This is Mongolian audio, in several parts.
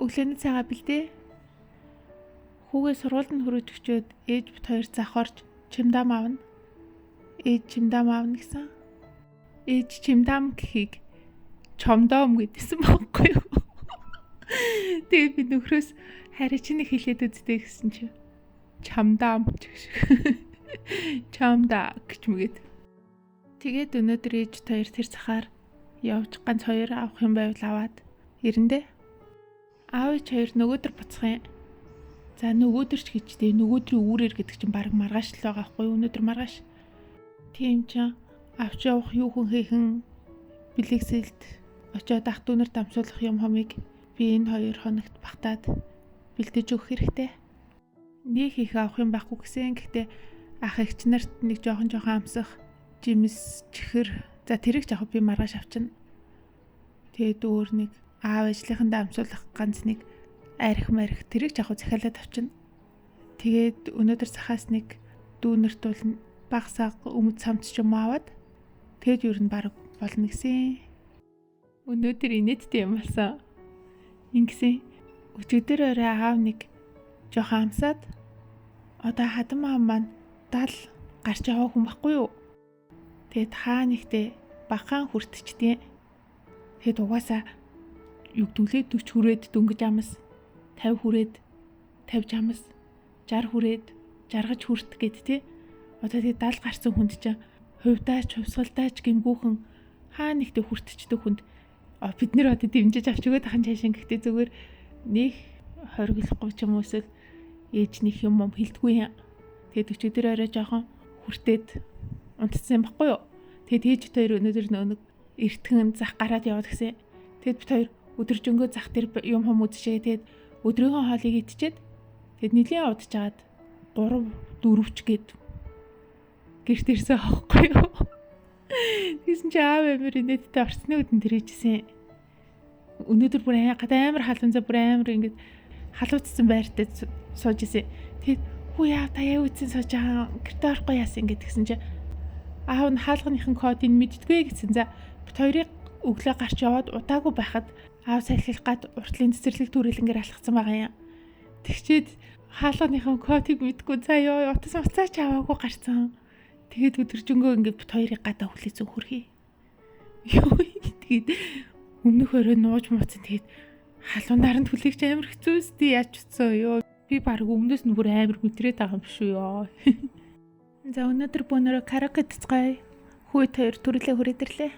Өглөөний цагаа бэлдээ. Хүүгээ сургуульд нь хүргэж өчөөд ээж бит хоёр завхарч чимдам аавна. Ээж чимдам аавна гэсэн. Ээж чимдам гэхийг чомдом гэдсэн байхгүй юу? Тэгээд би нөхрөөс харин чиний хэлээд үзтээ гэсэн чи чамдам гэж. Чамда гэж мэгээд. Тэгээд өнөөдөр ээж хоёр тэр цахаар явж ганц хоёр авах юм байвал аваад ирэндээ. Аав ээж хоёр нөгөөдөр буцах юм. За нөгөөдөр ч гэжтэй нөгөөдрийн үүрээр гэдэг чинь баг маргааш л байгаа байхгүй юу? Өнөөдөр маргааш. Тийм ч авч явах юу хүн хийхэн бэлэгсэлд очиод ах дүүнэр дамсуулах юм хомыг би энэ 2 хоногт багтаад бэлдэж өгөх хэрэгтэй. Нэг их авах юм байхгүй гэсэн. Гэхдээ ах эгч нарт нэг жоохон амсах жимс чихэр за тэрийг яг би маргааш авчна. Тэгээд өөр нэг аав ээжлийнхэндээ амсуулах ганц нэг арх марх тэрийг яг захиалаад авчна. Тэгээд өнөөдөр цахаас нэг дүүнерт бол багсаг өмд самц ч юм аваад тэгээд юу н баг болно гэсэн. Өнөөдөр инээдтэй юм болсон. Ингэсэн өчигдөр орой аав нэг жоохон амсаад одоо хадам аав маань 70 гарч яваа хүн байхгүй юу? Тэгэд хаа нэгтээ бахан хүртчихдээ. Тэгэд угаасаа югдүүлээ 40 хүрээд дөнгөж амс 50 хүрээд 50 амс 60 хүрээд жаргаж хүрт гэд тий. Одоо тэгээ 70 гарсан хүнд чинь хувьдаач хувьсгалдаач гингүүхэн хаа нэгтээ хүртчдэг хүнд бид нэр одоо дэмжиж авч өгöd ахын чашин гэхдээ зүгээр нэг хориглохгүй ч юм уу эсвэл ээжнийх юм хилдэггүй юм. Тэгээд өчигдөр орой жоохон хүртээд унтцсан юм баггүй юу? Тэгээд ээж хоёр өнөөдөр нэг эртхэн зах гараад яваад гисэн. Тэгээд бид хоёр өдөржингөө зах дээр юм үзчихээ. Тэгээд өдрийнхөө хоолыг идчихэд тэгээд нилийн удажгаад 3 4 ч гээд гэрт ирсэн аахгүй юу? Тэгсэн чи аав амир инээдтэй орсны үдэн тэрээжсэн. Өнөөдөр бүр амар халуунзаа бүр амар ингэж халууцсан байртай сууж исэн. Тэгээд хүү яа та яа үтсэн сууж байгаа гэртээ орохгүй яасан гэдгсэн чи аав нь хаалганыхын кодыг мэддэггүй гэсэн. За бит хоёрыг өглөө гарч яваад удаагүй байхад аав салхилах гад уртлын цэцэрлэг түрээлэнгээр алхацсан байгаа юм. Тэгчээд хаалганыхын кодыг мэдгүй за ёо утас уцаач аваагүй гарцсан. Тэгээд өдөржингөө ингээд бит хоёрыг гадаа хүлээсэн хөрхий. Ёо тэгээд өмнөх өрөө нууж мууцсан тэгээд халуунаар нь түлэгч амар хэцүү үстэй яаж утсан ёо. Би баг өмнөөс нь бүр амар мэдрээд байгаа юм шүү ёо. За өнөөдөр бүүнөрөө караоке цэцгэй. Хүйт хоёр төрлөө хүрээдэрлээ.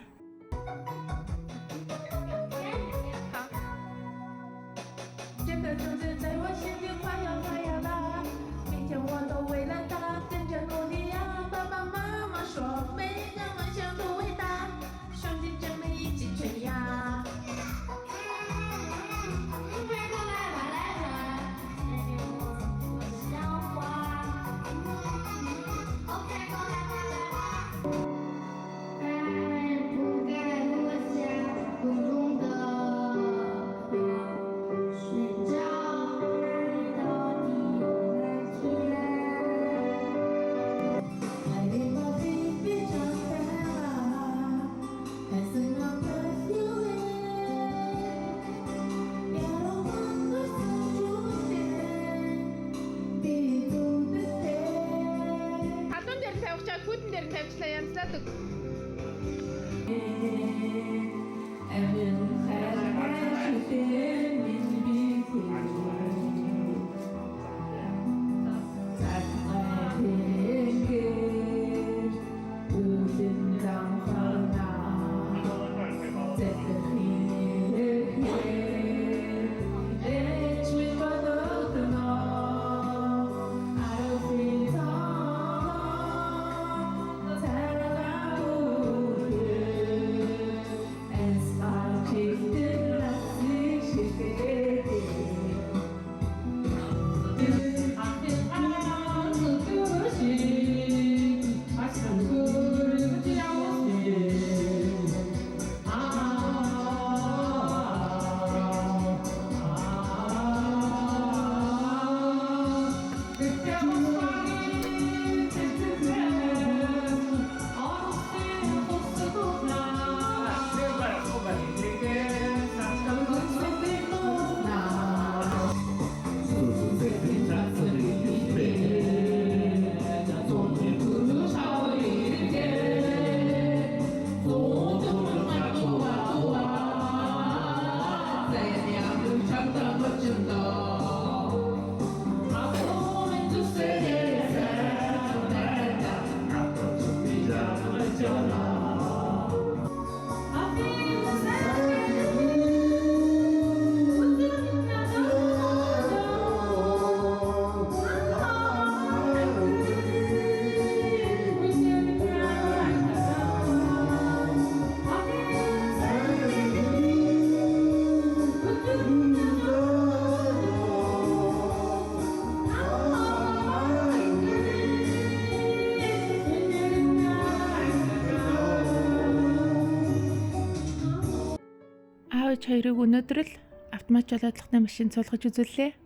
аавч хоёрыг өнөөдөр л автомат жолоодлоготой машин суулгаж үзүүллээ.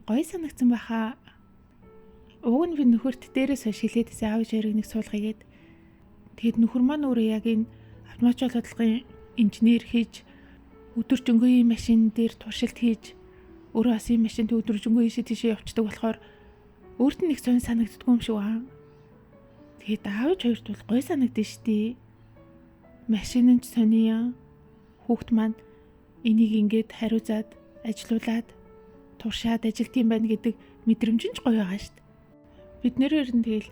Гоё санагдсан баха. Уг нь би нөхөрт дээрээс хойш хэлээдсэн аавч хоёрыг нэг суулгаягээд. Тэгэд нөхөр маань өөрөө яг энэ автомат жолоодлогын инженер хийж өдөржингөө машин дээр туршилт хийж өөрөө бас энэ машинт өдөржингөө ийшээ явцдаг болохоор өөрт нь нэг сонь санагддгүй юм шиг байна. Тэгэд аавч хоёрт бол гоё санагдсан шүү дээ. Машин нь ч сонио. Хүүхд маань энийг ингээд хариуцаад ажилуулад туршаад ажилт юм байна гэдэг мэдрэмж нь ч гоё байгаа шүү дээ. Бид нэр ер нь тэгэл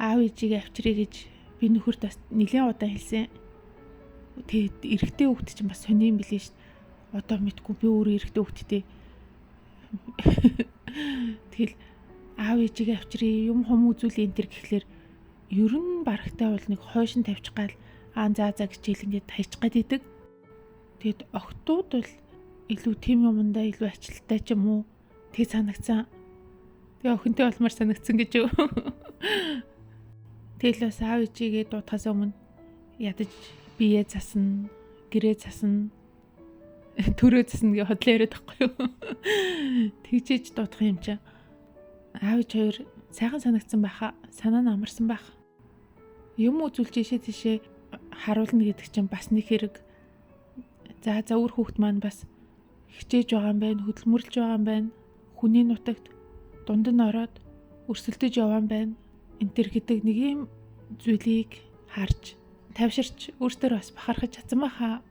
аав ээжийг авчиръя гэж би нөхөрт бас нэлээд удаан хэлсэн. Тэгээд эрэгтэй хүүхд чинь бас сони юм билээ шүү дээ. Одоо мэдгүй би өөрөө эрэгтэй хүүхдтэй. Тэгэл аав ээжийг авчиръя юм хом үзүүл энэ төр гэхлээр ер нь барагтай бол нэг хойшин тавьчих гал за гэж хэл ингээд хайчих гад идэг. Тэгэд охтууд бол илүү тийм юмдаа илүү ачлалтай ч юм уу тэг санагцсан. Тэгээ охинтой болмоор санагдсан гэж юу. Тэгэл бас аав ээжигээ дуудахаас өмнө ядаж бие засна, гэрээ засна, төрөө засна гэж хотлоо яриад байхгүй юу. Тэгжээж дуудах юм чинь. Аав ээж хоёр сайхан санагдсан байхаа, санаа нь амарсан байх. Юм үзүүлж тийшээ харуулна гэдэг чинь бас нэг хэрэг. За өөр хүүхд маань бас хичээж байгаа юм байна, хөдөлмөрлж байгаа юм байна. Хүний нутагт дунд нь ороод өрсөлдөж яваа юм байна. Энтэр гэдэг нэг юм зүйлийг харж, тавширч өөртөө бас бахархаж чадсан байхаа.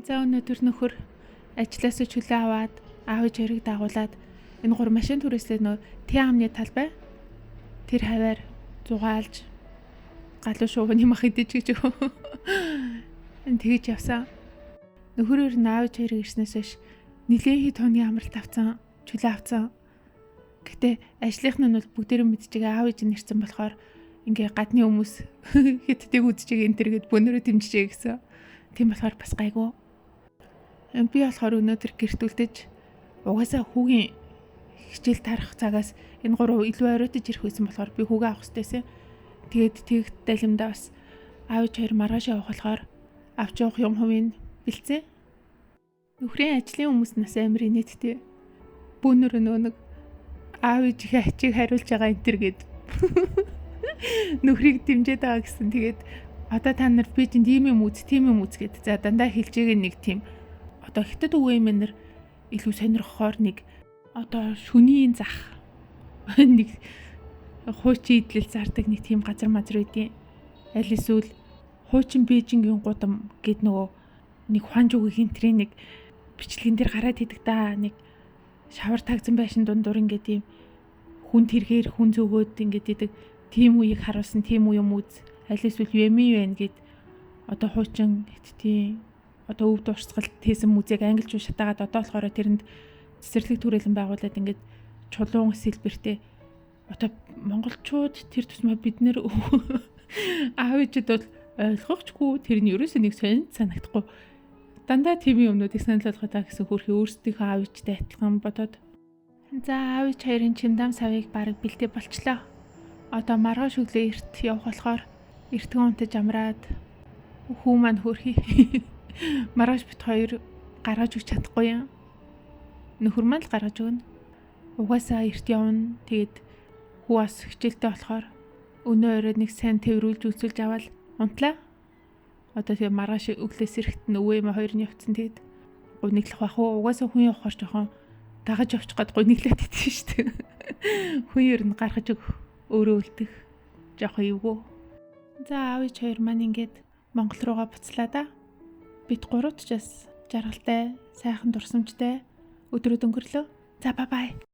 За өнөөдөр нөхөр ажлаас чөлөө аваад аав ээж хоёрыг дагуулад энэ гур машин түрээслээ нөө Тиамны талбай тэр хаваар зугаалж галуу шуувны мах идэж гэж юу. Тэгэж явсан. Нөхөр аав ээж хоёрыг ирснээс хойш нэлээд тооны амралт авсан, чөлөө авсан. Гэтэ ажлынх нь бол бүгдээрээ мэдчихээг аав ээж нь ирсэн болохоор ингээ гадны хүмүүс хитдэг үдчихээг энэ төргээд бөнөрөө дэмжижээ гэсэн. Тийм болохоор бас гайгүй. Би болохоор өнөөдөр гэрт үлдэж угаасаа хүүгийн хичээл тарах цагаас энэ гурав илүү оройтож ирэх байсан болохоор би хүүгээ авах хэрэгтэйсэн. Тэгээд тэгт далимдаа бас аав ээж хоёр маргааш явах болохоор авч явах юм хувийн бэлцээ. Нөхрийн ажлын хүмүүс нас амар инээдтэй. Бүүнөр нэг аав ээжийнхээ ачийг хариулж байгаа энэ төр гээд нөхрийг дэмжиж байгаа гэсэн. Тэгээд одоо та нар би чинь тийм юм үз гэд. За дандаа хэлжээгээ нэг тийм одоо хятад өвөмнөр илүү сонирхохоор нэг одоо шөнийн зах нэг хуучин идэл зардаг нэг тийм газар үйдیں۔ Аль эсвэл хуучин Бээжингийн гудам гэд нөгөө нэг ханж үгийн трийн нэг бичлэгэн дээр гараад идэг да. Нэг шавар тагзан байшин дундуур ингээд тийм хүн тэргээр хүн зөгөөд ингээд идэг. Тийм үеийг харуулсан тийм үү юм үз. Аль эсвэл Йемен байна гэд одоо хуучин хэттийн одоо өв дурсгал тээсэн музейг англичууд шатаагаад одоо болохоор тэрэнд цэцэрлэг түрээлэн байгуулад ингээд чулуун сэлбэртэй одоо монголчууд тэр тусмаа бид нэр аав ээжэд бол ойлгохчгүй тэр нь ерөөсөө нэг сонь санагдахгүй дандаа тийм юмнуудыг санал болгоод байгаа гэсэн хөрхи өөрсдийнхөө аав ээжтэй адилхан бодоод за аав ээж хоёрын чимдам савыг бараг бэлдээ болчлоо. Одоо маргааш өглөө эрт явах болохоор эртгэн унтаж амраад хүү маань хөрхи маргааш бит хоёр гаргаж өгч чадахгүй юм. Нөхөр маань л гаргаж өгнө. Угаасаа эрт явна. Тэгээд хүү бас хичээлтэй болохоор өнөө оройд нэг сайн тэрвэрлж үзүүлж аваад унтлаа. Одоо тэгээ маргааш өглөөс эрэхт нь өвөө юм хоёр нь явцсан. Тэгээд гуниглах бах уу. Угаасаа хүн явахаар жоохон дагаж явчих гээд гуниглаад идсэн шүү дээ. Хүн ер нь гаргаж өг өөрөө үлдэх жоохон эвгүй. За аав ээж хоёр маань ингээд Монгол руугаа буцлаа да. Бид гуравт ч бас жаргалтай, сайхан дурсамжтай өдрүүд өнгөрлөө. За бай бай.